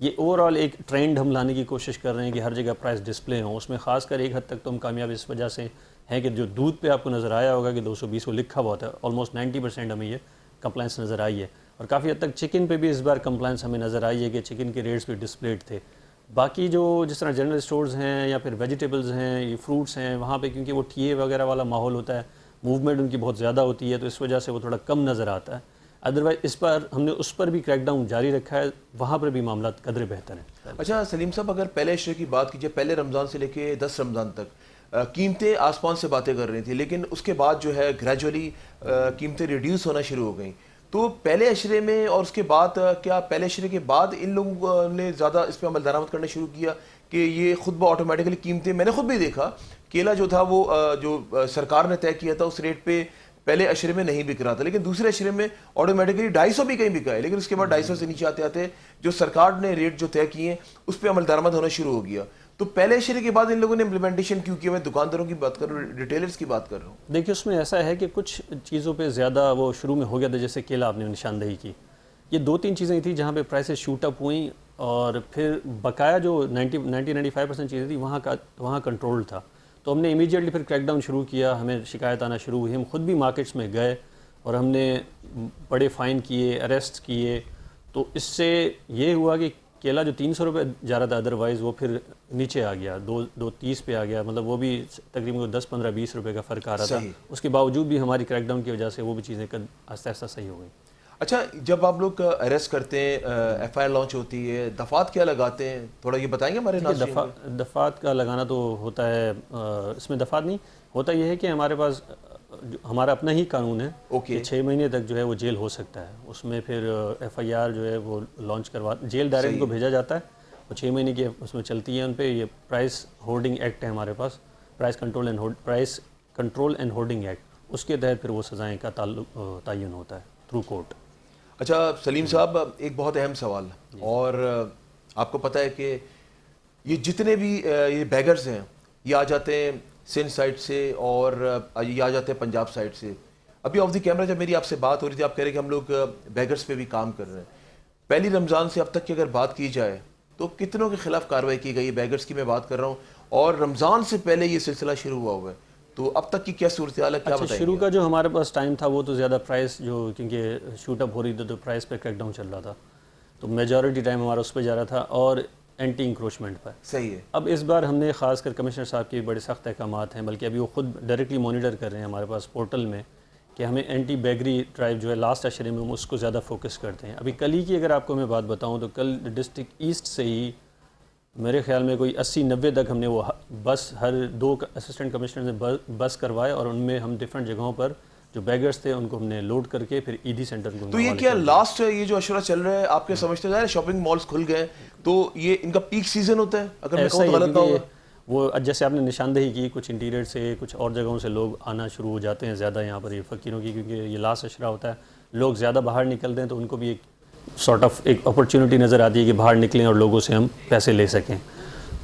یہ over all ایک trend ہم لانے کی کوشش کر رہے ہیں کہ ہر جگہ پرائس ڈسپلے ہوں. اس میں خاص کر ایک حد تک تو ہم کامیاب اس وجہ سے ہیں کہ جو دودھ پہ آپ کو نظر آیا ہوگا کہ 220 وہ لکھا ہوا تھا, آلموسٹ 90% ہمیں یہ کمپلائنس نظر آئی ہے. اور کافی حد تک چکن پہ بھی اس بار کمپلائنس ہمیں نظر آئی ہے کہ چکن کے ریٹس بھی ڈسپلیڈ تھے. باقی جو جس طرح جنرل اسٹورز ہیں یا پھر ویجیٹیبلز ہیں, یہ فروٹس ہیں, وہاں پہ کیونکہ وہ ٹی اے وغیرہ والا ماحول ہوتا ہے, موومنٹ ان کی بہت زیادہ ہوتی ہے, تو اس وجہ سے وہ تھوڑا کم نظر آتا ہے. ادروائز اس پر ہم نے اس پر بھی کریک ڈاؤن جاری رکھا ہے, وہاں پر بھی معاملات قدرے بہتر ہیں. اچھا سلیم صاحب, اگر پہلے اشرے کی بات کیجیے, پہلے رمضان سے لے کے 10 رمضان تک قیمتیں آسمان سے باتیں کر رہی تھیں, لیکن اس کے بعد جو ہے گریجولی قیمتیں ریڈیوس ہونا شروع ہو گئیں. تو پہلے اشرے میں اور اس کے بعد کیا پہلے اشرے کے بعد ان لوگوں نے زیادہ اس پہ عمل درآمد کرنا شروع کیا کہ یہ خود بہ آٹومیٹکلی قیمتیں, میں نے خود بھی دیکھا کیلا جو تھا وہ جو سرکار نے طے کیا تھا اس ریٹ پہ پہلے اشرے میں نہیں بک رہا تھا, لیکن دوسرے اشرے میں آٹومیٹکلی 250 بھی کہیں بکا ہے, لیکن اس کے بعد 250 سے نیچے آتے آتے جو سرکار نے ریٹ جو طے کیے ہیں اس پہ عمل درآمد ہونا شروع ہو گیا. تو پہلے اشرے کے بعد ان لوگوں نے امپلیمنٹیشن کیوں کیا؟ میں دکانداروں کی بات کر رہا ہوں, ریٹیلرز کی بات کر رہا ہوں. دیکھیے اس میں ایسا ہے کہ کچھ چیزوں پہ زیادہ وہ شروع میں ہو گیا تھا, جیسے کیلا آپ نے نشاندہی کی, یہ 2-3 چیزیں تھیں جہاں پہ پرائسز شوٹ اپ ہوئیں, اور پھر بقایا جو 90-95% چیزیں تھیں وہاں کنٹرول تھا. تو ہم نے امیڈیٹلی پھر کریک ڈاؤن شروع کیا, ہمیں شکایت آنا شروع ہوئی, ہم خود بھی مارکیٹس میں گئے اور ہم نے بڑے فائن کیے, اریسٹ کیے. تو اس سے یہ ہوا کہ کیلا جو 300 روپے جا رہا تھا ادروائز وہ پھر نیچے آ گیا, 230 پہ آ گیا, مطلب وہ بھی تقریباً 10-15-20 روپے کا فرق آ رہا تھا. اس کے باوجود بھی ہماری کریک ڈاؤن کی وجہ سے وہ بھی چیزیں آہستہ آہستہ صحیح ہو گئیں. اچھا, جب آپ لوگ اریسٹ کرتے ہیں, ایف آئی آر لانچ ہوتی ہے, دفعات کیا لگاتے ہیں, تھوڑا یہ بتائیں گے ہمارے ناظرین کو. دفعات کا لگانا تو ہوتا ہے, اس میں دفعات نہیں ہوتا, یہ ہے کہ ہمارے پاس ہمارا اپنا ہی قانون ہے کہ 6 مہینے تک جو ہے وہ جیل ہو سکتا ہے. اس میں پھر ایف آئی آر جو ہے وہ لانچ جیل ڈائریکٹ کو بھیجا جاتا ہے, وہ 6 مہینے کی اس میں چلتی ہے. ان پہ یہ پرائس ہولڈنگ ایکٹ ہے ہمارے پاس, price control and holding act, اس کے تحت پھر وہ سزائیں کا تعین ہوتا ہے تھرو کورٹ. اچھا سلیم صاحب, ایک بہت اہم سوال, اور آپ کو پتہ ہے کہ یہ جتنے بھی یہ بیگرز ہیں یہ آ جاتے ہیں سندھ سائڈ سے اور یہ آ جاتے ہیں پنجاب سائڈ سے. ابھی آف دی کیمرہ جب میری آپ سے بات ہو رہی تھی, آپ کہہ رہے کہ ہم لوگ بیگرز پہ بھی کام کر رہے ہیں. پہلی رمضان سے اب تک کی اگر بات کی جائے تو کتنوں کے خلاف کارروائی کی گئی؟ بیگرز کی میں بات کر رہا ہوں, اور رمضان سے پہلے یہ سلسلہ شروع ہوا ہے, تو اب تک کی کیا صورتحال ہے, کیا بتائیں گے؟ شروع کا جو ہمارے پاس ٹائم تھا وہ تو زیادہ پرائس جو کیونکہ شوٹ اپ ہو رہی تھی تو پرائس پہ کریک ڈاؤن چل رہا تھا, تو میجورٹی ٹائم ہمارا اس پہ جا رہا تھا اور اینٹی انکروچمنٹ پر. صحیح ہے. اب اس بار ہم نے خاص کر کمشنر صاحب کے بڑے سخت احکامات ہیں, بلکہ ابھی وہ خود ڈائریکٹلی مانیٹر کر رہے ہیں ہمارے پاس پورٹل میں کہ ہمیں اینٹی بیگری ڈرائیو جو ہے لاسٹ اشرے میں ہم اس کو زیادہ فوکس کرتے ہیں. ابھی کل ہی کی اگر آپ کو میں بات بتاؤں تو کل ڈسٹرکٹ ایسٹ سے ہی میرے خیال میں کوئی 80-90 تک ہم نے وہ بس ہر 2 اسسٹنٹ کمشنر نے بس کروائے, اور ان میں ہم ڈفرینٹ جگہوں پر جو بیگرز تھے ان کو ہم نے لوڈ کر کے پھر ایدھی سینٹر کو. تو یہ کیا لاسٹ یہ جو اشرہ چل رہا ہے آپ کے سمجھتے ہیں شاپنگ مالز کھل گئے تو یہ ان کا پیک سیزن ہوتا ہے؟ اگر میں کہوں تو غلط نہ ہوگا. وہ جیسے آپ نے نشاندہی کی, کچھ انٹیریئر سے کچھ اور جگہوں سے لوگ آنا شروع ہو جاتے ہیں زیادہ یہاں پر یہ فقیروں کی, کیونکہ یہ لاسٹ اشرہ ہوتا ہے, لوگ زیادہ باہر نکلتے ہیں تو ان کو بھی ایک سارٹ آف ایک اپرچونٹی نظر آتی ہے کہ باہر نکلیں اور لوگوں سے ہم پیسے لے سکیں.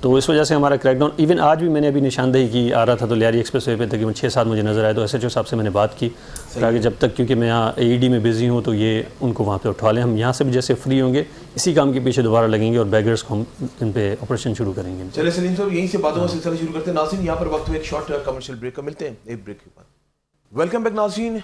تو اس وجہ سے ہمارا کریک ڈاؤن, ایون آج بھی میں نے ابھی نشاندہی کی, آ رہا تھا تو لیاری ایکسپریس وے پہ تقریباً 6-7 مجھے نظر آئے, تو ایس ایچ او صاحب سے میں نے بات کی تاکہ جب تک, کیونکہ میں یہاں اے ای ڈی میں بزی ہوں, تو یہ ان کو وہاں پہ اٹھا لیں. ہم یہاں سے بھی جیسے فری ہوں گے اسی کام کے پیچھے دوبارہ لگیں گے اور بیگرز کو ہم ان پہ آپریشن شروع کریں گے. چلے سلیم صاحب, یہیں سے باتوں کا سلسلہ شروع کرتے ہیں. ناظرین یہاں پر وقت میں ایک شارٹ کمرشل بریک کا, ملتے ہیں ایک بریک کے بعد. ویلکم بیک ناظرین,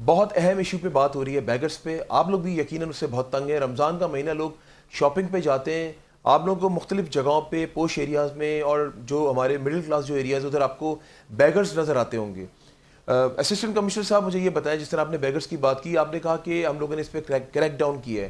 بہت اہم ایشو پہ بات ہو رہی ہے, بیگرز پہ. آپ لوگ بھی یقیناً اس سے بہت تنگ ہیں. رمضان کا مہینہ, لوگ شاپنگ پہ جاتے ہیں, آپ لوگوں کو مختلف جگہوں پہ پوش ایریاز میں اور جو ہمارے مڈل کلاس جو ایریاز ادھر آپ کو بیگرز نظر آتے ہوں گے. اسسٹنٹ کمشنر صاحب مجھے یہ بتائیں, جس طرح آپ نے بیگرز کی بات کی, آپ نے کہا کہ ہم لوگوں نے اس پہ کریک ڈاؤن کیا ہے,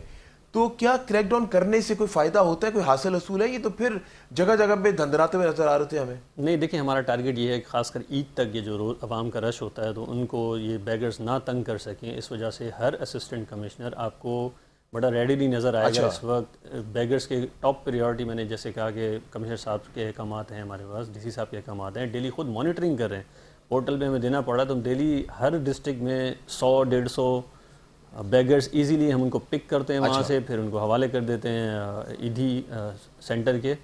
تو کیا کریک ڈاؤن کرنے سے کوئی فائدہ ہوتا ہے, کوئی حاصل حصول ہے؟ یہ تو پھر جگہ جگہ پہ دھندراتے ہوئے نظر آ رہے تھے ہمیں. نہیں دیکھیں, ہمارا ٹارگیٹ یہ ہے کہ خاص کر عید تک یہ جو روز عوام کا رش ہوتا ہے تو ان کو یہ بیگرز نہ تنگ کر سکیں. اس وجہ سے ہر اسسٹنٹ کمشنر آپ کو بڑا ریڈیلی نظر آئے گا اس وقت. بیگرز کے ٹاپ پریورٹی میں نے جیسے کہا کہ کمشنر صاحب کے احکامات ہیں ہمارے پاس, ڈی سی صاحب کے احکامات ہیں, ڈیلی خود مانیٹرنگ کر رہے ہیں. پورٹل پہ ہمیں دینا پڑا تو ہم ڈیلی ہر ڈسٹرکٹ میں 100-150 بیگرز ایزیلی ہم ان کو پک کرتے ہیں وہاں سے, پھر ان کو حوالے کر دیتے ہیں ایدھی سینٹر کے,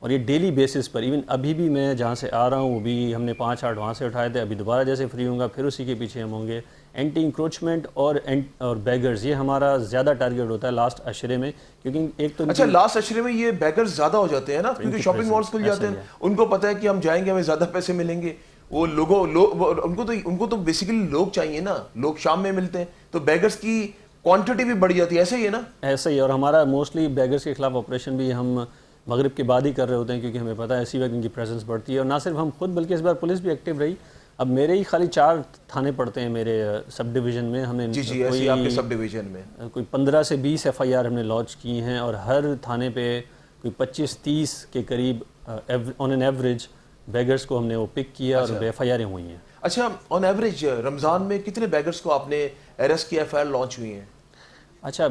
اور یہ ڈیلی بیسس پر. ایون ابھی بھی میں جہاں سے آ رہا ہوں وہ بھی ہم نے 5-8 وہاں سے اٹھائے تھے, ابھی دوبارہ جیسے فری ہوں گا پھر اسی کے پیچھے ہم ہوں گے. اینٹی انکروچمنٹ اور بیگرز، یہ ہمارا زیادہ ٹارگیٹ ہوتا ہے لاسٹ اشرے میں، کیونکہ ایک تو اچھا لاسٹ اشرے میں یہ بیگرز زیادہ ہو جاتے ہیں نا، کیونکہ شاپنگ مالز کھل جاتے ہیں، ان کو پتہ ہے کہ ہم جائیں گے ہمیں زیادہ پیسے ملیں گے، وہ ان کو تو بیسیکلی لوگ چاہیے نا، لوگ شام میں ملتے ہیں، تو بیگرز کی کوانٹٹی بھی بڑھ جاتی ہے، ایسے ہی ہے نا؟ ایسا ہی، اور ہمارا موسٹلی بیگرز کے خلاف آپریشن بھی ہم مغرب کے بعد ہی کر رہے ہوتے ہیں، کیونکہ ہمیں پتہ ہے اسی وقت ان کی پریزنس بڑھتی ہے، اور نہ صرف ہم خود بلکہ اس بار پولیس بھی ایکٹیو رہی۔ اب میرے ہی خالی 4 تھانے پڑتے ہیں میرے سب ڈویژن میں، ہمیں جی ایسے آپ کے سب ڈویژن میں کوئی 15 سے 20 FIR ہم نے لانچ کی ہیں، اور ہر تھانے پہ کوئی 25-30 کے قریب آن این ایوریج بیگرز کو ہم نے وہ پک کیا اور FIR ہوئی ہیں۔ اچھا آن ایوریج رمضان میں کتنے بیگرز کو آپ نے اریسٹ کیا، FIR لانچ ہوئی ہیں؟ اچھا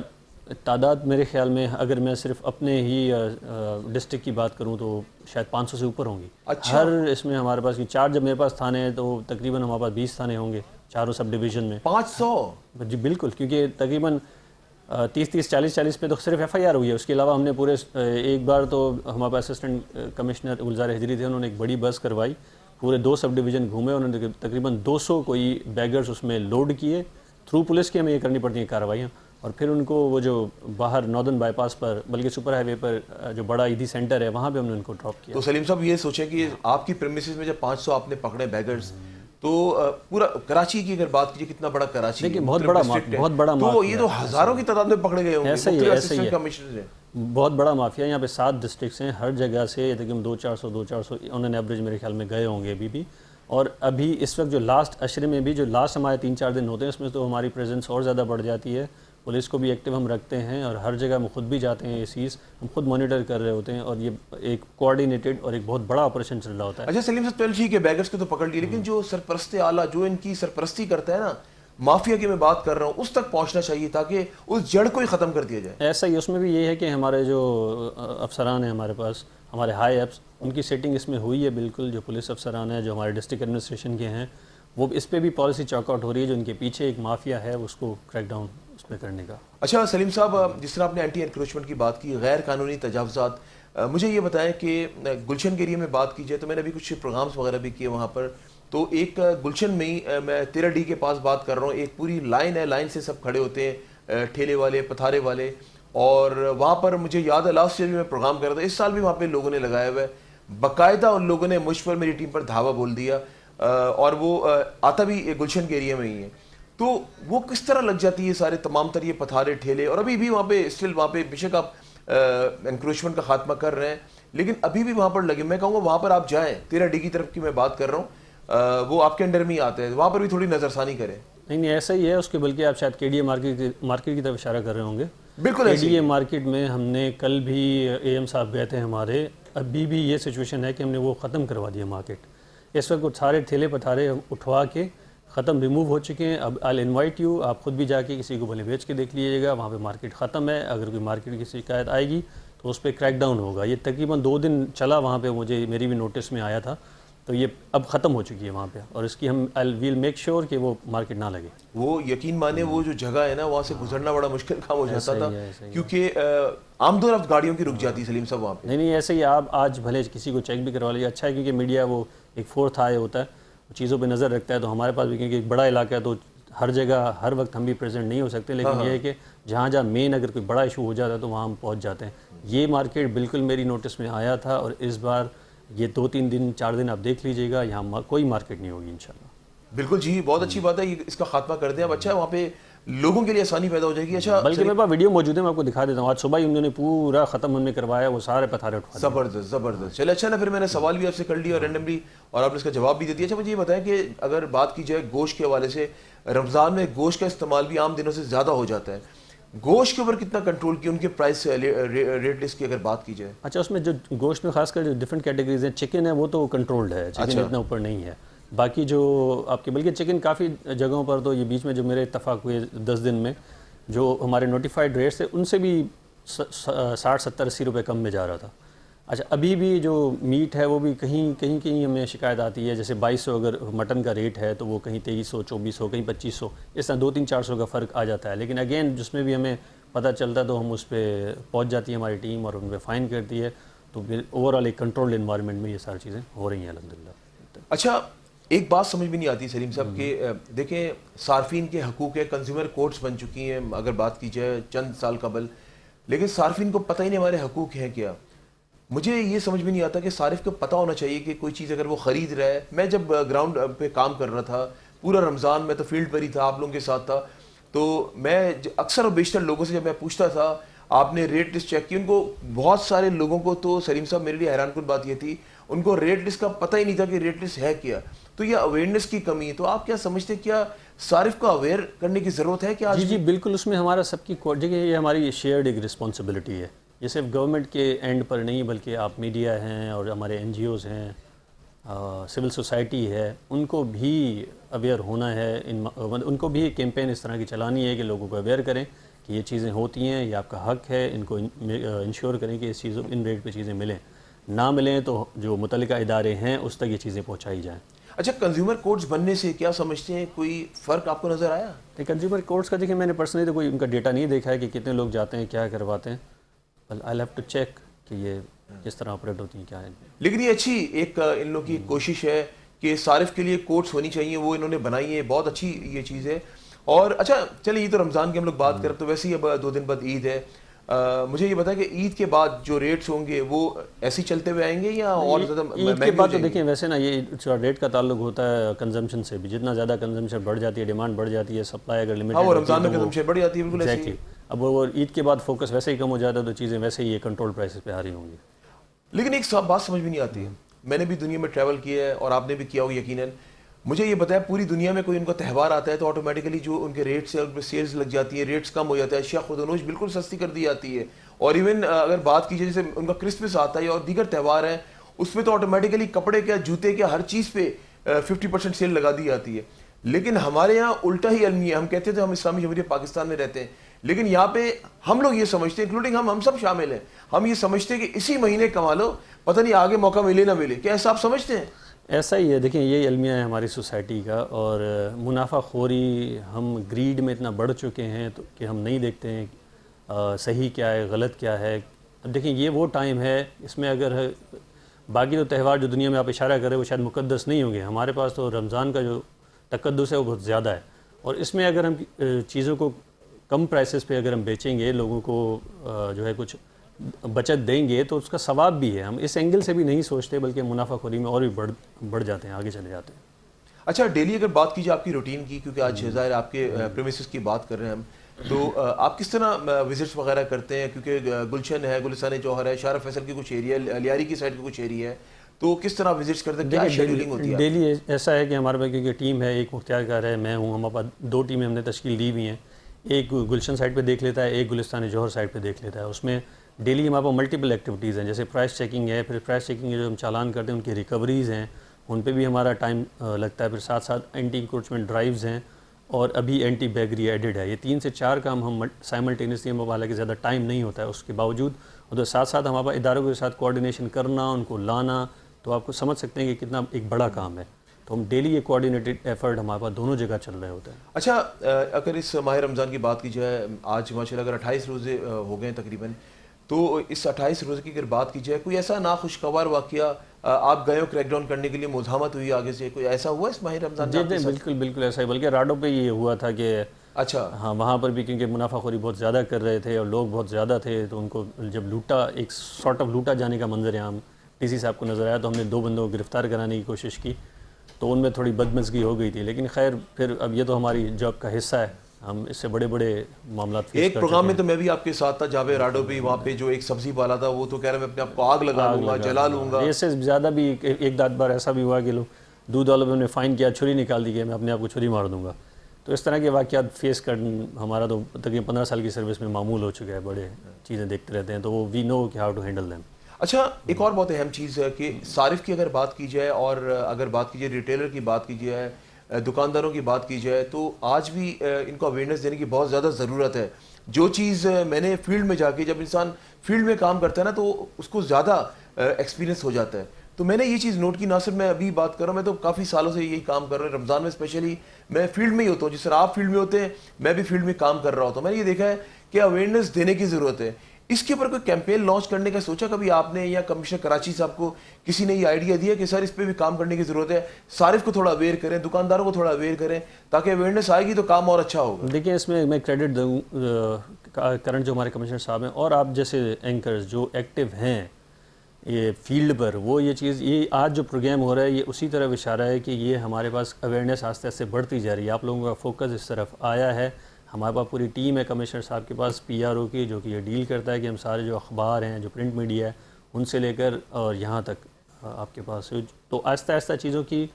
تعداد میرے خیال میں اگر میں صرف اپنے ہی ڈسٹرکٹ کی بات کروں تو شاید 500 سے اوپر ہوں گی۔ ہر اس میں ہمارے پاس 4 جب میرے پاس تھانے ہیں تو تقریباً ہمارے پاس 20 تھانے ہوں گے چاروں سب ڈویژن میں۔ 500؟ جی بالکل، کیونکہ تقریباً 30 40 پہ تو صرف FIR ہوئی ہے، اس کے علاوہ ہم نے پورے ایک بار تو ہمارے پاس اسسٹنٹ کمشنر گلزار ہجری تھے، انہوں نے ایک بڑی بس کروائی، پورے 2 سب ڈویژن گھومے، انہوں نے تقریباً 200 کوئی بیگرز اس میں لوڈ کیے، تھرو پولیس کی ہمیں یہ کرنی پڑتی ہیں کارروائیاں، اور پھر ان کو وہ جو باہر ناردرن بائی پاس پر بلکہ سپر ہائی وے پر جو بڑا عیدی سینٹر ہے وہاں پہ ہم نے ان کو ڈراپ کیا۔ تو سلیم صاحب یہ سوچیں کہ آپ کی پریمیسز میں جب 500 آپ نے پکڑے بیگرز، تو پورا کراچی کی اگر بات کیجیے کتنا بڑا کراچی ہے، بہت بڑا تو یہ تو ہزاروں کی تعداد میں پکڑے گئے ہوں گے، ایسے ہی ہے، بہت بڑا مافیا، یہاں پہ 7 ڈسٹرکٹس ہیں، ہر جگہ سے تقریباً 200-400 آن این ایوریج میرے خیال میں گئے ہوں گے ابھی بھی، اور ابھی اس وقت جو لاسٹ اشرے میں بھی جو لاسٹ ہمارے 3-4 دن ہوتے ہیں اس میں تو ہماری پریزنس اور زیادہ بڑھ جاتی ہے، پولیس کو بھی ایکٹیو ہم رکھتے ہیں، اور ہر جگہ ہم خود بھی جاتے ہیں، یہ چیز ہم خود مانیٹر کر رہے ہوتے ہیں، اور یہ ایک کوآرڈینیٹڈ اور ایک بہت بڑا آپریشن چل رہا ہوتا ہے۔ اچھا سلیم صاحب چل ٹھیک ہے، بیگرز کو تو پکڑ لیے، لیکن جو سرپرست اعلیٰ جو ان کی سرپرستی کرتا ہے نا، مافیا کی میں بات کر رہا ہوں، اس تک پہنچنا چاہیے تاکہ اس جڑ کو ہی ختم کر دیا جائے۔ ایسا ہی، اس میں بھی یہ ہے کہ ہمارے جو افسران ہیں ہمارے پاس، ہمارے ہائی ایپس، ان کی سیٹنگ اس میں ہوئی ہے بالکل، جو پولیس افسران ہیں جو ہمارے ڈسٹرکٹ ایڈمنسٹریشن کے ہیں، وہ اس پہ بھی پالیسی چاک آؤٹ ہو رہی ہے، جو ان کے پیچھے ایک مافیا ہے اس کو کریک ڈاؤن اس پہ کرنے کا۔ اچھا سلیم صاحب، جس طرح آپ نے اینٹی انکروچمنٹ کی بات کی، غیر قانونی تجاوزات، مجھے یہ بتائیں کہ گلشن کے ایریا میں بات کی جائے تو میں نے ابھی کچھ پروگرامز وغیرہ بھی کیے وہاں پر، تو ایک گلشن میں ہی میں 13D کے پاس بات کر رہا ہوں، ایک پوری لائن ہے، لائن سے سب کھڑے ہوتے ہیں، ٹھیلے والے، پتھارے والے، اور وہاں پر مجھے یاد ہے لاسٹ ایئر بھی میں پروگرام کر رہا تھا، اس سال بھی وہاں پہ لوگوں نے لگایا ہوا ہے، باقاعدہ ان لوگوں نے مجھ پر، میری ٹیم پر دھاوا بول دیا، اور وہ آتا بھی گلشن کے ایریا میں ہی ہے، تو وہ کس طرح لگ جاتی ہے سارے تمام تر یہ پتھارے ٹھیلے، اور ابھی بھی وہاں پہ اسٹل وہاں پہ بے شک آپ انکروچمنٹ کا خاتمہ کر رہے ہیں لیکن ابھی بھی وہاں پر لگے، میں کہوں گا وہاں پر آپ جائیں، 13D کی طرف کی میں بات کر رہا ہوں، وہ آپ کے انڈر میں ہی آتا ہے، وہاں پر بھی تھوڑی نظر ثانی کریں۔ نہیں ایسا ہی ہے، اس کے بلکہ آپ شاید KDA مارکیٹ کی طرف اشارہ کر رہے ہوں گے۔ بالکل KDA مارکیٹ میں ہم نے کل بھی AM صاحب گئے تھے ہمارے، ابھی بھی یہ سچویشن ہے کہ ہم نے وہ ختم کروا دیا مارکیٹ، اس وقت وہ سارے ٹھیلے پتھارے اٹھوا کے ختم، ریموو ہو چکے ہیں۔ اب آئی انوائٹ یو، آپ خود بھی جا کے کسی کو بھلے بیچ کے دیکھ لیجیے گا، وہاں پہ مارکیٹ ختم ہے، اگر کوئی مارکیٹ کی شکایت آئے گی تو اس پہ کریک ڈاؤن ہوگا۔ یہ تقریباً 2 دن چلا وہاں پہ، مجھے میری بھی نوٹس میں آیا تھا، تو یہ اب ختم ہو چکی ہے وہاں پہ، اور اس کی ہم ویل میک شیور کہ وہ مارکیٹ نہ لگے۔ وہ یقین مانے وہ جو جگہ ہے نا وہاں سے گزرنا بڑا مشکل کام ہو جاتا تھا، کیونکہ آمد و رفت گاڑیوں کی رک جاتی سلیم صاحب وہاں پہ۔ نہیں ایسے ہی، آپ آج بھلے کسی کو چیک بھی کروا لیجیے، اچھا ہے کیونکہ میڈیا وہ ایک 4th آئے ہوتا ہے، چیزوں پہ نظر رکھتا ہے، تو ہمارے پاس بھی کیونکہ ایک بڑا علاقہ ہے تو ہر جگہ ہر وقت ہم بھی پریزنٹ نہیں ہو سکتے، لیکن یہ ہے کہ جہاں جہاں مین اگر کوئی بڑا ایشو ہو جاتا ہے تو وہاں ہم پہنچ جاتے ہیں۔ یہ مارکیٹ بالکل میری نوٹس میں آیا تھا، اور اس بار یہ 2-3 دن 4 دن آپ دیکھ لیجیے گا، یہاں کوئی مارکیٹ نہیں ہوگی انشاءاللہ۔ بالکل جی، بہت اچھی بات ہے، اس کا خاتمہ کر دیں اب، اچھا وہاں پہ لوگوں کے لیے آسانی پیدا ہو جائے گی۔ اچھا بلکہ میرے پاس ویڈیو موجود ہے، میں آپ کو دکھا دیتا ہوں، آج صبح ہی انہوں نے پورا ختم ہم نے کروایا، وہ سارے پتھارے اٹھوا دیے۔ زبردست زبردست، چلے اچھا نا، پھر میں نے سوال بھی آپ سے کر لیا رینڈملی اور آپ نے اس کا جواب بھی دے دیا۔ اچھا مجھے یہ بتائیں کہ اگر بات کی جائے گوشت کے حوالے سے، رمضان میں گوشت کا استعمال بھی عام دنوں سے زیادہ ہو جاتا ہے، گوشت کے اوپر کتنا کنٹرول کیا، ان کے پرائس ریٹ لسٹ کی اگر بات کی جائے؟ اچھا اس میں جو گوشت میں خاص کر جو ڈفرینٹ کیٹیگریز ہیں، چکن ہے وہ تو کنٹرولڈ ہے، چکن اتنا اوپر نہیں ہے، باقی جو آپ کے بلکہ چکن کافی جگہوں پر تو یہ بیچ میں جو میرے اتفاق ہوئے 10 دن میں جو ہمارے نوٹیفائڈ ریٹس تھے ان سے بھی 60-70-80 روپے کم میں جا رہا تھا۔ اچھا ابھی بھی جو میٹ ہے وہ بھی کہیں ہمیں شکایت آتی ہے، جیسے 2200 اگر مٹن کا ریٹ ہے تو وہ کہیں 2300-2400، کہیں 2500، اس طرح 200-400 کا فرق آ جاتا ہے، لیکن اگین جس میں بھی ہمیں پتہ چلتا ہے تو ہم اس پہ پہنچ جاتی ہے ہماری ٹیم اور ان پہ فائن کرتی ہے، تو پھر اوور آل ایک کنٹرولڈ انوائرمنٹ میں یہ ساری چیزیں ہو رہی ہیں الحمدللہ۔ اچھا ایک بات سمجھ میں نہیں آتی سلیم صاحب کہ دیکھیں صارفین کے حقوق ہے، کنزیومر کورٹس بن چکی ہیں اگر بات کی جائے چند سال قبل، لیکن صارفین کو پتہ ہی نہیں ہمارے حقوق ہیں کیا. مجھے یہ سمجھ میں نہیں آتا کہ صارف کو پتہ ہونا چاہیے کہ کوئی چیز اگر وہ خرید رہا ہے. میں جب گراؤنڈ پہ کام کر رہا تھا پورا رمضان میں تو فیلڈ پر ہی تھا، آپ لوگوں کے ساتھ تھا، تو میں اکثر و بیشتر لوگوں سے جب میں پوچھتا تھا آپ نے ریٹ لسٹ چیک کی، ان کو بہت سارے لوگوں کو تو سلیم صاحب میرے لیے حیران کن بات یہ تھی ان کو ریٹ لسٹ کا پتہ ہی نہیں تھا کہ ریٹ لسٹ ہے کیا. تو یہ اویئرنیس کی کمی ہے. تو آپ کیا سمجھتے ہیں کیا صارف کو اویئر کرنے کی ضرورت ہے کیا؟ جی بالکل، اس میں ہمارا سب کی دیکھیے یہ ہماری شیئرڈ ایک رسپانسبلٹی ہے. یہ صرف گورنمنٹ کے اینڈ پر نہیں بلکہ آپ میڈیا ہیں اور ہمارے این جی اوز ہیں، سول سوسائٹی ہے، ان کو بھی اویئر ہونا ہے. ان کو بھی ایک کیمپین اس طرح کی چلانی ہے کہ لوگوں کو اویئر کریں کہ یہ چیزیں ہوتی ہیں، یہ آپ کا حق ہے، ان کو انشور کریں کہ اس چیزوں ان ریٹ پہ چیزیں ملیں، نہ ملیں تو جو متعلقہ ادارے ہیں اس تک یہ چیزیں پہنچائی جائیں. اچھا، کنزیومر کورٹس بننے سے کیا سمجھتے ہیں کوئی فرق آپ کو نظر آیا؟ کنزیومر کورٹس کا دیکھیں میں نے پرسنلی تو کوئی ان کا ڈیٹا نہیں دیکھا ہے کہ کتنے لوگ جاتے ہیں کیا کرواتے ہیں، بل آئی ہیو ٹو چیک کہ یہ کس طرح آپریٹ ہوتی ہیں کیا ہے. لیکن یہ اچھی ایک ان لوگوں کی کوشش ہے کہ صارف کے لیے کورٹس ہونی چاہیے، وہ انہوں نے بنائی ہے، بہت اچھی یہ چیز ہے. اور اچھا چلیں یہ تو رمضان کے ہم لوگ بات کریں تو ویسے ہی اب 2 دن بعد عید ہے. مجھے یہ بتائیں کہ عید کے بعد جو ریٹس ہوں گے وہ ایسے ہی چلتے ہوئے آئیں گے یا اور زیادہ عید کے بعد تو دیکھیں ویسے نا یہ ریٹ کا تعلق ہوتا ہے کنزمپشن سے بھی. جتنا زیادہ کنزمپشن بڑھ جاتی ہے، ڈیمانڈ بڑھ جاتی ہے، سپلائی اگر لمیٹڈ ہاں وہ رمضان میں کنزمپشن بڑھ جاتی ہے بالکل ایسے ہی. اب وہ عید کے بعد فوکس ویسے ہی کم ہو جاتا ہے تو چیزیں ویسے ہی کنٹرول پرائسز پہ آ رہی ہوں گی. لیکن ایک بات سمجھ میں نہیں آتی ہے، میں نے بھی دنیا میں ٹریول کیا ہے اور آپ نے بھی کیا ہوگا یقیناً. مجھے یہ بتایا پوری دنیا میں کوئی ان کا تہوار آتا ہے تو آٹومیٹیکلی جو ان کے ریٹس ہیں ان پہ سیلز لگ جاتی ہے، ریٹس کم ہو جاتا ہے، اشیاء خود و نوش بالکل سستی کر دی جاتی ہے. اور ایون اگر بات کی جائے جیسے ان کا کرسمس آتا ہے اور دیگر تہوار ہیں اس میں تو آٹومیٹیکلی کپڑے کیا جوتے کیا ہر چیز پہ 50% سیل لگا دی جاتی ہے. لیکن ہمارے یہاں الٹا ہی المی ہے. ہم کہتے تھے ہم اسلامی جمہوریہ پاکستان میں رہتے ہیں لیکن یہاں پہ ہم لوگ یہ سمجھتے ہیں انکلوڈنگ ہم سب شامل ہیں، ہم یہ سمجھتے ہیں کہ اسی مہینے کما لو، پتہ نہیں آگے موقع ملے نہ ملے. کیا ایسا آپ سمجھتے ہیں؟ ایسا ہی ہے. دیکھیں یہ المیہ ہے ہماری سوسائٹی کا، اور منافع خوری، ہم گریڈ میں اتنا بڑھ چکے ہیں تو کہ ہم نہیں دیکھتے ہیں صحیح کیا ہے غلط کیا ہے. اب دیکھیں یہ وہ ٹائم ہے اس میں اگر باقی تو تہوار جو دنیا میں آپ اشارہ کر رہے ہیں وہ شاید مقدس نہیں ہوں گے، ہمارے پاس تو رمضان کا جو تقدس ہے وہ بہت زیادہ ہے. اور اس میں اگر ہم چیزوں کو کم پرائسز پہ اگر ہم بیچیں گے، لوگوں کو جو ہے کچھ بچت دیں گے تو اس کا ثواب بھی ہے. ہم اس اینگل سے بھی نہیں سوچتے بلکہ منافع خوری میں اور بھی بڑھ جاتے ہیں، آگے چلے جاتے ہیں. اچھا ڈیلی اگر بات کی جائے آپ کی روٹین کی، کیونکہ آج ظاہر آپ کے پریمیسز کی بات کر رہے ہیں ہم، تو آپ کس طرح وزٹس وغیرہ کرتے ہیں؟ کیونکہ گلشن ہے، گلستان جوہر ہے، شارف فیصل کی کچھ ایریا ہے، لیاری کی سائڈ کی کچھ ایریا ہے، تو کس طرح وزٹس کرتے ہیں؟ کیا شیڈولنگ ہوتی ہے؟ ڈیلی ایسا ہے کہ ہمارے پاس کیونکہ ٹیم ہے، ایک مختار کار ہے، میں ہوں، ہمارے پاس 2 ٹیمیں ہم نے تشکیل دی ہوئی ہیں. ایک گلشن سائڈ پہ دیکھ لیتا ہے، ایک گلستان جوہر سائڈ پہ دیکھ لیتا ہے. اس میں ڈیلی ہمارے پاس ملٹیپل ایکٹیویٹیز ہیں، جیسے پرائس چیکنگ ہے، پھر پرائس چیکنگ کے جو ہم چالان کرتے ہیں ان کی ریکوریز ہیں، ان پہ بھی ہمارا ٹائم لگتا ہے. پھر ساتھ ساتھ اینٹی انکروچمنٹ ڈرائیوز ہیں اور ابھی اینٹی بیگری ایڈڈ ہے. یہ 3 سے 4 کام ہم سائملٹینیسلی، ہم حالانکہ زیادہ ٹائم نہیں ہوتا ہے اس کے باوجود، اور ساتھ ساتھ ہمارے پاس اداروں کے ساتھ کوآرڈینیشن کرنا، ان کو لانا، تو آپ کو سمجھ سکتے ہیں کہ کتنا ایک بڑا کام ہے. تو ہم ڈیلی یہ کوآرڈینیٹڈ ایفرٹ ہمارے پاس دونوں جگہ چل رہے ہوتے ہیں. اچھا اگر اس ماہ رمضان کی بات کی جائے، آج ماشاء اللہ اگر 28 روزے ہو گئے تقریباً، تو اس 28 روزے کی اگر بات کی جائے کوئی ایسا ناخوشگوار واقعہ آپ گئے ہو کریک ڈاؤن کرنے کے لیے، مزاحمت ہوئی آگے سے، کوئی ایسا ہوا اس ماہ رمضان میں؟ جی بالکل ایسا ہی، بلکہ راڈو پہ یہ ہوا تھا کہ اچھا ہاں وہاں پر بھی کیونکہ منافع خوری بہت زیادہ کر رہے تھے اور لوگ بہت زیادہ تھے، تو ان کو جب لوٹا، ایک سارٹ آف لوٹا جانے کا منظر عام ڈی سی صاحب کو نظر آیا، تو ہم نے 2 بندوں کو گرفتار کرانے کی کوشش کی، تو ان میں تھوڑی بدمزگی ہو گئی تھی. لیکن خیر پھر اب یہ تو ہماری جاب کا حصہ ہے، ہم اس سے بڑے معاملات فیس ایک پروگرام میں تو میں بھی آپ کے ساتھ تھا جاوید راڈو پہ، وہاں پہ جو ایک سبزی والا تھا وہ تو کہہ رہا میں اپنے آپ کو آگ لگا لوں گا، جلا لوں گا. اس سے زیادہ بھی ایک بار ایسا بھی ہوا کہ لوگ دودھ والوں میں نے فائن کیا، چھری نکال دی کہ میں اپنے آپ کو چھری مار دوں گا. تو اس طرح کے واقعات فیس کرنا ہمارا تو تقریباً 15 سال کی سروس میں معمول ہو چکا ہے. بڑے چیزیں دیکھتے رہتے ہیں تو وہ وی نو کہ ہاؤ ٹو ہینڈل دیم. اچھا ایک اور بہت اہم چیز ہے کہ صارف کی اگر بات کی جائے اور اگر بات کی جائے ریٹیلر کی بات کی جائے، دکانداروں کی بات کی جائے، تو آج بھی ان کو اویئرنیس دینے کی بہت زیادہ ضرورت ہے. جو چیز میں نے فیلڈ میں جا کے، جب انسان فیلڈ میں کام کرتا ہے نا تو اس کو زیادہ ایکسپیرینس ہو جاتا ہے. تو میں نے یہ چیز نوٹ کی، نہ صرف میں ابھی بات کر رہا ہوں، میں تو کافی سالوں سے یہی کام کر رہا ہوں. رمضان میں اسپیشلی میں فیلڈ میں ہی ہوتا ہوں، جس طرح آپ فیلڈ میں ہوتے ہیں میں بھی فیلڈ میں کام کر رہا ہوتا ہوں. میں نے یہ دیکھا ہے کہ اویئرنیس دینے کی ضرورت ہے. اس کے اوپر کوئی کیمپین لانچ کرنے کا سوچا کبھی آپ نے, یا کمشنر کراچی صاحب کو کسی نے یہ آئیڈیا دیا کہ سر اس پہ بھی کام کرنے کی ضرورت ہے, صارف کو تھوڑا اویئر کریں, دکانداروں کو تھوڑا اویئر کریں, تاکہ اویئرنیس آئے گی تو کام اور اچھا ہوگا؟ دیکھیں اس میں کریڈٹ دوں کرنٹ جو ہمارے کمشنر صاحب ہیں اور آپ جیسے اینکرز جو ایکٹیو ہیں یہ فیلڈ پر, وہ یہ چیز, یہ آج جو پروگرام ہو رہا ہے یہ اسی طرح اشارہ ہے کہ یہ ہمارے پاس اویئرنیس آہستہ آہستہ بڑھتی جا رہی ہے. آپ لوگوں کا فوکس اس طرف آیا ہے. ہمارے پاس پوری ٹیم ہے کمشنر صاحب کے پاس پی آر او کی, جو کہ یہ ڈیل کرتا ہے کہ ہم سارے جو اخبار ہیں, جو پرنٹ میڈیا ہے, ان سے لے کر اور یہاں تک آپ کے پاس, تو آہستہ آہستہ چیزوں کی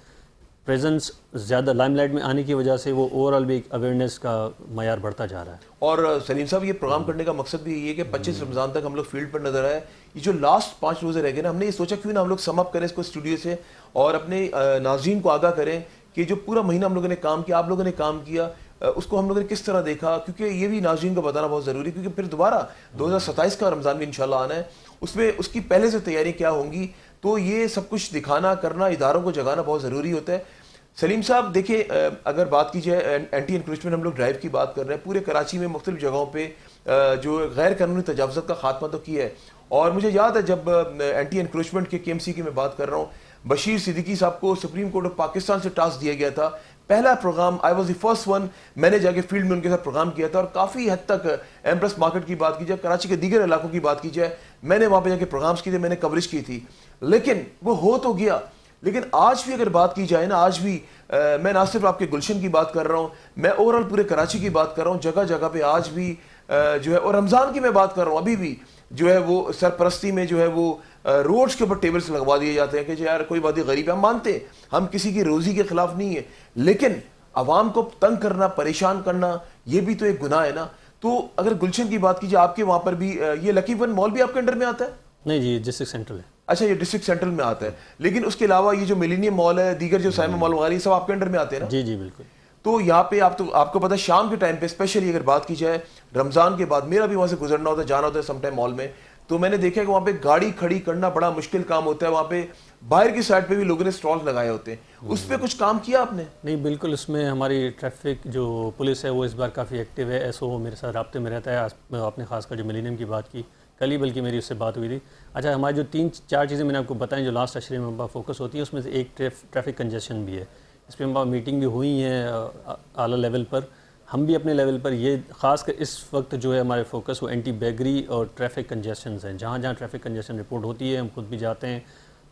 پریزنس زیادہ لائم لائٹ میں آنے کی وجہ سے وہ اوور آل بھی ایک اویئرنیس کا معیار بڑھتا جا رہا ہے. اور سلیم صاحب یہ پروگرام کرنے کا مقصد بھی یہ ہے کہ 25 رمضان تک ہم لوگ فیلڈ پر نظر آئے. یہ جو لاسٹ 5 روزے رہ گئے نا, ہم نے یہ سوچا کیوں نہ ہم لوگ سم اپ کریں اس کو اسٹوڈیو سے اور اپنے ناظرین کو آگاہ کریں کہ جو پورا مہینہ ہم لوگوں نے کام کیا, آپ لوگوں نے کام کیا, اس کو ہم لوگوں نے کس طرح دیکھا, کیونکہ یہ بھی ناظرین کو بتانا بہت ضروری ہے, کیونکہ پھر دوبارہ 2027 کا رمضان بھی انشاءاللہ آنا ہے, اس میں اس کی پہلے سے تیاری کیا ہوں گی, تو یہ سب کچھ دکھانا کرنا, اداروں کو جگانا بہت ضروری ہوتا ہے. سلیم صاحب دیکھیں, اگر بات کی جائے اینٹی انکروچمنٹ, ہم لوگ ڈرائیو کی بات کر رہے ہیں, پورے کراچی میں مختلف جگہوں پہ جو غیر قانونی تجاوزات کا خاتمہ تو کیا ہے. اور مجھے یاد ہے جب اینٹی انکروچمنٹ کے KMC کی میں بات کر رہا ہوں, بشیر صدیقی صاحب کو سپریم کورٹ آف پاکستان سے ٹاسک دیا گیا تھا, پہلا program, I was the first one, میں نے جا کے فیلڈ میں ان کے ساتھ پروگرام کیا تھا, اور کافی حد تک ایمپریس مارکیٹ کی بات کی جائے, کراچی کے دیگر علاقوں کی بات کی جائے, میں نے وہاں پہ جا کے پروگرامس کیے تھے, میں نے کوریج کی تھی, لیکن وہ ہو تو گیا. لیکن آج بھی اگر بات کی جائے نا, آج بھی میں نہ صرف آپ کے گلشن کی بات کر رہا ہوں, میں اوور آل پورے کراچی کی بات کر رہا ہوں, جگہ جگہ پہ آج بھی جو ہے, اور رمضان کی میں بات کر رہا ہوں, ابھی بھی جو ہے وہ سرپرستی میں جو ہے وہ روڈز کے اوپر ٹیبلز لگوا دیے جاتے ہیں کہ یار کوئی بات غریب ہے, ہم مانتے ہیں, ہم کسی کی روزی کے خلاف نہیں ہے, لیکن عوام کو تنگ کرنا, پریشان کرنا, یہ بھی تو ایک گناہ ہے نا. تو اگر گلشن کی بات کی جائے, آپ کے وہاں پر بھی یہ لکی ون مال بھی آپ کے انڈر میں آتا ہے؟ نہیں جی, ڈسٹرکٹ سینٹرل ہے. اچھا, یہ ڈسٹرکٹ سینٹرل میں آتا ہے, لیکن اس کے علاوہ یہ جو ملینیم مال ہے, دیگر جو سائمہ مال وغیرہ, یہ سب آپ کے انڈر میں آتے ہیں نا؟ جی جی بالکل. تو یہاں پہ آپ کو پتہ ہے شام کے ٹائم پہ اسپیشلی اگر بات کی جائے رمضان کے بعد, میرا بھی وہاں سے گزرنا ہوتا ہے, جانا ہوتا ہے سم ٹائم مال میں, تو میں نے دیکھا کہ وہاں پہ گاڑی کھڑی کرنا بڑا مشکل کام ہوتا ہے. وہاں پہ باہر کی سائڈ پہ بھی لوگوں نے اسٹال لگائے ہوتے ہیں, اس پہ کچھ کام کیا آپ نے؟ نہیں بالکل, اس میں ہماری ٹریفک جو پولیس ہے وہ اس بار کافی ایکٹیو ہے. ایس او میرے ساتھ رابطے میں رہتا ہے. آپ نے خاص کر جو ملینیم کی بات کی, کل ہی بلکہ میری اس سے بات ہوئی تھی. اچھا, ہماری جو 3-4 چیزیں میں نے آپ کو بتائیں جو لاسٹ اشرے میں فوکس ہوتی ہے, اس میں سے ایک ٹریفک کنجیشن بھی ہے. اس پہ ہمارا میٹنگ بھی ہوئی ہیں اعلیٰ لیول پر, ہم بھی اپنے لیول پر, یہ خاص کر اس وقت جو ہے ہمارے فوکس وہ اینٹی بیگری اور ٹریفک کنجیشنز ہیں. جہاں جہاں ٹریفک کنجیشن رپورٹ ہوتی ہے ہم خود بھی جاتے ہیں,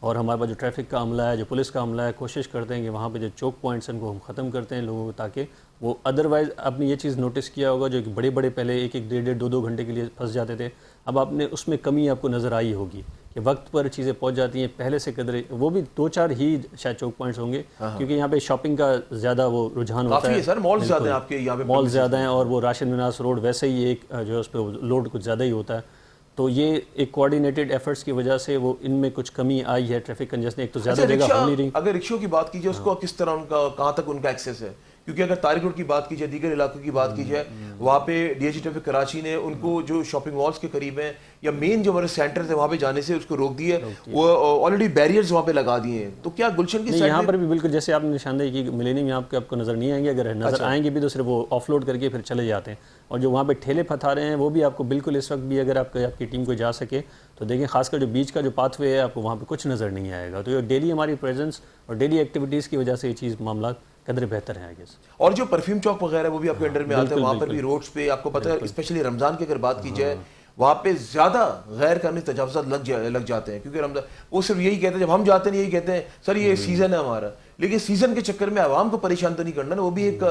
اور ہمارے پاس جو ٹریفک کا عملہ ہے, جو پولیس کا عملہ ہے, کوشش کرتے ہیں کہ وہاں پہ جو چوک پوائنٹس ہیں ان کو ہم ختم کرتے ہیں لوگوں کو, تاکہ وہ ادروائز آپ نے یہ چیز نوٹس کیا ہوگا جو کہ بڑے بڑے پہلے 1-1 1.5 2 گھنٹے کے لیے پھنس جاتے تھے, اب آپ نے اس میں کمی آپ کو نظر آئی ہوگی کہ وقت پر چیزیں پہنچ جاتی ہیں پہلے سے قدرے. وہ بھی 2-4 ہی شاید چوک پوائنٹس ہوں گے, کیونکہ یہاں پہ شاپنگ کا زیادہ وہ رجحان ہوتا ہے. سر مال زیادہ ہیں آپ کے یہاں پہ, مال زیادہ ہیں, اور وہ راشن مناس روڈ ویسے ہی ایک جو ہے اس پہ لوڈ کچھ زیادہ ہی ہوتا ہے. تو یہ ایک کوآرڈینیٹڈ ایفرٹس کی وجہ سے وہ ان میں کچھ کمی آئی ہے. ٹریفک کنجیشن ایک تو زیادہ جگہ ہو نہیں رہی. اگر رکشوں کی بات کی جائے اس کو کس طرح ان کا, کہاں تک ان کا ایکسیس ہے, کیونکہ اگر طارق روڈ کی بات کی جائے, دیگر علاقوں کی بات کی جائے, وہاں پہ D H E traffic Karachi نے ان کو جو شاپنگ مالس کے قریب ہیں یا مین جو ہمارے سینٹرز ہیں وہاں پہ جانے سے اس کو روک دیے, وہ آلریڈی بیریئرز وہاں پہ لگا دیے ہیں. تو کیا گلشن کی یہاں پر بھی بالکل جیسے آپ نے نشاندہی کی, ملینیم یہاں آپ کو نظر نہیں آئیں گے, اگر نظر آئیں گے بھی تو صرف وہ آف لوڈ کر کے پھر چلے جاتے ہیں. اور جو وہاں پہ ٹھیلے پھتھا رہے ہیں وہ بھی آپ کو بالکل اس وقت بھی اگر آپ کی ٹیم کو جا سکے تو دیکھیں, خاص کر جو بیچ کا جو پاتھ وے ہے آپ کو وہاں پہ کچھ نظر نہیں آئے گا. تو یہ ڈیلی ہماری پریزنس اور ڈیلی ایکٹیویٹیز کی وجہ سے یہ چیز معاملات قدر بہتر ہیں آئی گیس. اور جو پرفیوم چوک وغیرہ وہ بھی آپ کے انڈر میں آتا ہے, وہاں پر بھی روڈز پہ آپ کو پتہ ہے اسپیشلی رمضان کی اگر بات کی جائے وہاں پہ زیادہ غیر قانونی تجاوزات لگ جاتے ہیں, کیونکہ رمضان وہ صرف یہی کہتے ہیں, جب ہم جاتے ہیں یہی کہتے ہیں سر یہ سیزن ہے ہمارا, لیکن سیزن کے چکر میں عوام کو پریشان تو نہیں کرنا نا, وہ بھی ایک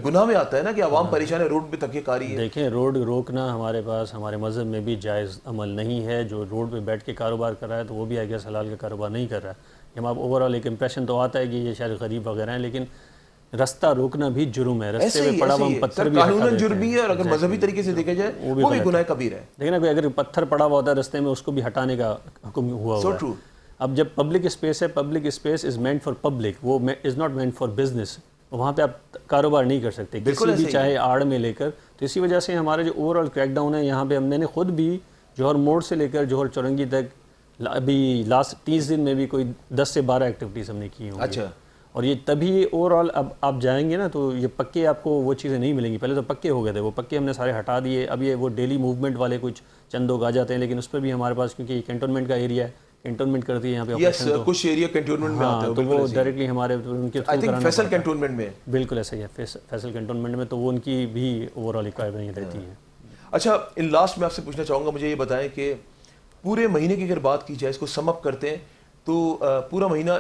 گناہ میں آتا ہے نا کہ عوام پریشان ہے, روڈ پہ تکیہ کاری ہے. دیکھیں روڈ روکنا ہمارے پاس ہمارے مذہب میں بھی جائز عمل نہیں ہے. جو روڈ پہ بیٹھ کے کاروبار کر رہا ہے تو وہ بھی آئی گیس حلال کا کاروبار نہیں کر رہا ہے. ہمارا اوور آل ایک امپریشن تو آتا ہے کہ یہ شاید غریب وغیرہ ہیں, لیکن رستہ روکنا بھی جرم ہے. رستے میں پڑا ہوا ہم پتھر بھی قانوناً جرم بھی ہے, اور اگر مذہبی طریقے سے دیکھا جائے وہ بھی گناہ کبیرہ ہے. لیکن اگر پتھر پڑا ہوا ہوتا ہے رستے میں اس کو بھی ہٹانے کا حکم ہوا ہوا ہے. اب جب پبلک اسپیس ہے, public space is meant for public, وہ is not meant for business. وہاں پہ آپ کاروبار نہیں کر سکتے کسی بھی چاہے آڑ میں لے کر. تو اسی وجہ سے ہمارے جو اوور آل کریک ڈاؤن ہے یہاں پہ ہم نے خود بھی جوہر موڑ سے لے کر جوہر چورنگی تک ابھی لاسٹ 30 دن میں بھی کوئی 10 سے 12 ایکٹیویٹیز ہم نے کی ہوں. اچھا, اور یہ تبھی اوور آل اب آپ جائیں گے نا تو یہ پکے آپ کو وہ چیزیں نہیں ملیں گی. پہلے تو پکے ہو گئے تھے, وہ پکے ہم نے سارے ہٹا دیے. اب یہ وہ ڈیلی موومنٹ والے کچھ چند لوگ آ جاتے ہیں, لیکن اس پہ بھی ہمارے پاس کیونکہ یہ کینٹونمنٹ کا ایریا ہے, کینٹونمنٹ کرتی ہے یہاں پہ یس کچھ ایریا کینٹونمنٹ میں آتے ہیں تو وہ ڈائریکٹلی ہمارے ان کے آئی تھنک فیصل کینٹونمنٹ میں. بالکل ایسا ہی ہے فیصل کینٹونمنٹ میں, تو وہ ان کی بھی اوور آل ریکوائرمنٹ رہتی ہیں. اچھا ان لاسٹ میں آپ سے پوچھنا چاہوں گا, مجھے یہ بتائیں کہ پورے مہینے کی اگر بات کی جائے, اس کو سم اپ کرتے ہیں تو پورا مہینہ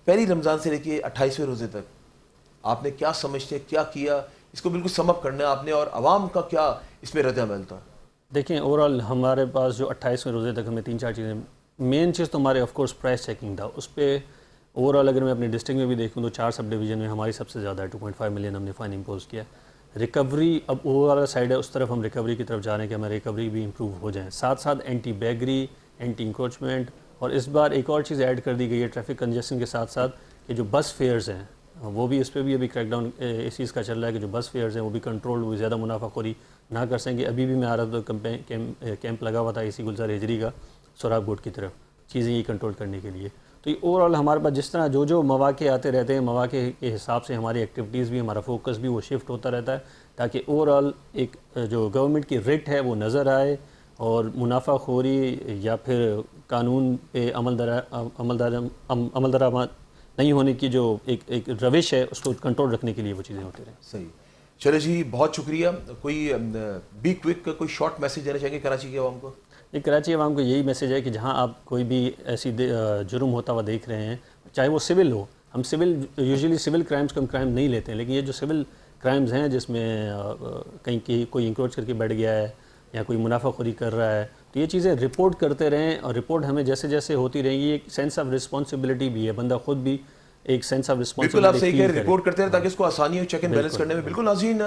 پہلی رمضان سے لے کے 28ویں روزے تک آپ نے کیا سمجھتے ہیں, کیا کیا, اس کو بالکل سم اپ کرنا ہے آپ نے, اور عوام کا کیا اس میں رد عمل تھا؟ دیکھیں اوور آل ہمارے پاس جو 28ویں روزے تک ہمیں 3-4 چیزیں, مین چیز تو ہمارے آف کورس پرائس چیکنگ تھا. اس پہ اوور آل اگر میں اپنے ڈسٹرکٹ میں بھی دیکھوں تو 4 سب ڈویژن میں ہماری سب سے زیادہ ہے, 2.5 ملین ہم نے فائن امپوز کیا. ریکوری اب اوور آل سائڈ ہے, اس طرف ہم ریکوری کی طرف جا رہے ہیں کہ ہمیں ریکوری بھی امپروو ہو جائیں. ساتھ ساتھ اینٹی بیگری, اینٹی انکروچمنٹ, اور اس بار ایک اور چیز ایڈ کر دی گئی ہے ٹریفک کنجیشن کے ساتھ ساتھ کہ جو بس فیئرز ہیں وہ بھی, اس پہ بھی ابھی کریک ڈاؤن اس چیز کا چل رہا ہے کہ جو بس فیئرز ہیں وہ بھی کنٹرول, وہ زیادہ منافع خوری نہ کر سکیں. ابھی بھی میں آ رہا تھا تو کیمپ لگا ہوا تھا اسی گلزار ہجری کا سوراب گوٹ کی طرف, چیزیں یہ کنٹرول کرنے کے لیے. تو یہ اوور آل ہمارے پاس جس طرح جو مواقع آتے رہتے ہیں, مواقع کے حساب سے ہماری ایکٹیویٹیز بھی, ہمارا فوکس بھی وہ شفٹ ہوتا رہتا ہے تاکہ اوور آل ایک جو گورنمنٹ کی ریٹ ہے وہ نظر آئے, اور منافع خوری یا پھر قانون پہ عمل درآمد نہیں ہونے کی جو ایک روش ہے اس کو کنٹرول رکھنے کے لیے وہ چیزیں ہوتی رہیں. صحیح. چلے جی, بہت شکریہ. کوئی بی کوئک کوئی شارٹ میسیج دینا چاہیں گے کراچی کے عوام کو؟ یہ کراچی عوام کو یہی میسیج ہے کہ جہاں آپ کوئی بھی ایسی جرم ہوتا ہوا دیکھ رہے ہیں, چاہے وہ سول ہو, ہم یوزلی سول کرائمز کو ہم کرائم نہیں لیتے ہیں, لیکن یہ جو سول کرائمز ہیں جس میں کہیں کوئی انکروچ کر کے بیٹھ گیا ہے یا کوئی منافع خوری کر رہا ہے, تو یہ چیزیں رپورٹ کرتے رہیں. اور رپورٹ ہمیں جیسے جیسے ہوتی رہیں گی, ایک سینس آف رسپانسبلٹی بھی ہے, بندہ خود بھی ایک سینس آف رسپانسبلٹی. بالکل آپ صحیح کہہ رہے ہیں, رپورٹ کرتے ہیں تاکہ اس کو آسانی ہو چیک اینڈ بیلنس کرنے میں. بالکل ناظرین,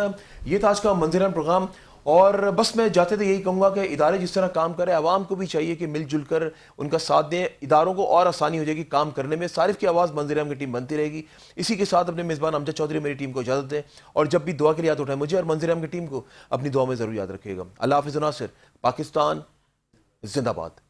یہ تھا آج کا منظران پروگرام, اور بس میں جاتے تھے یہی کہوں گا کہ ادارے جس طرح کام کریں, عوام کو بھی چاہیے کہ مل جل کر ان کا ساتھ دیں, اداروں کو اور آسانی ہو جائے گی کام کرنے میں. صارف کی آواز منظران کی ٹیم بنتی رہے گی. اسی کے ساتھ اپنے میزبان امجد چودھری میری ٹیم کو اجازت دیں, اور جب بھی دعا کے لیے یاد اٹھائیں مجھے اور منظران کی ٹیم کو اپنی دعا میں ضرور یاد رکھیے گا. اللہ حافظ. ناصر, پاکستان زندہ باد.